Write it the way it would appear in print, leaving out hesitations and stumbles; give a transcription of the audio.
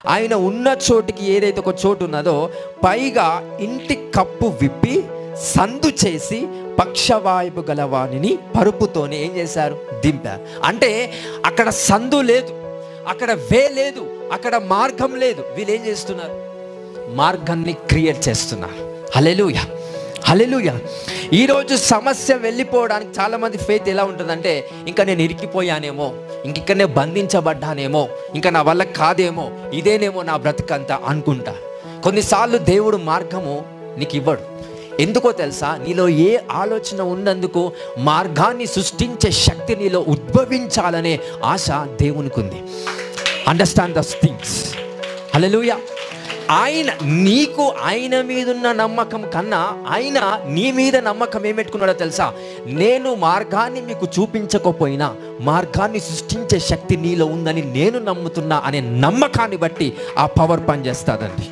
ఆయన ఉన్న చోటికి ఏదైతే ఒక చోటు ఉన్నదో పైగా ఇంటి కప్పు విప్పి సందు చేసి పక్షవాయువు గలవాణిని పరుపుతోనే ఏం చేశారు? దింపారు. అంటే అక్కడ సందు లేదు, అక్కడ వే లేదు, అక్కడ మార్గం లేదు. వీళ్ళు ఏం చేస్తున్నారు? మార్గాన్ని క్రియేట్ చేస్తున్నారు. హల్లెలూయా, హల్లెలూయా. ఈరోజు సమస్య వెళ్ళిపోవడానికి చాలామంది ఫెయిత్ ఎలా ఉంటుందంటే, ఇంకా నేను ఇరికిపోయానేమో, ఇక్కడనే బంధించబడ్డానేమో, ఇంకా నా వల్ల కాదేమో, ఇదేనేమో నా బ్రతుకంతా అనుకుంటా. కొన్నిసార్లు దేవుడు మార్గము నీకు ఇవ్వడు. ఎందుకో తెలుసా? నీలో ఏ ఆలోచన ఉన్నందుకు మార్గాన్ని సృష్టించే శక్తి నీలో ఉద్భవించాలనే ఆశ దేవునికి ఉంది. అండర్స్టాండ్ దస్ థింగ్స్. హల్లెలూయా. ఆయన మీద ఉన్న నమ్మకం కన్నా ఆయన నీ మీద నమ్మకం ఏం పెట్టుకున్నాడో తెలుసా? నేను మార్గాన్ని మీకు చూపించకపోయినా మార్గాన్ని సృష్టించే శక్తి నీలో ఉందని నేను నమ్ముతున్నా అనే నమ్మకాన్ని బట్టి ఆ పవర్ పనిచేస్తుందండి.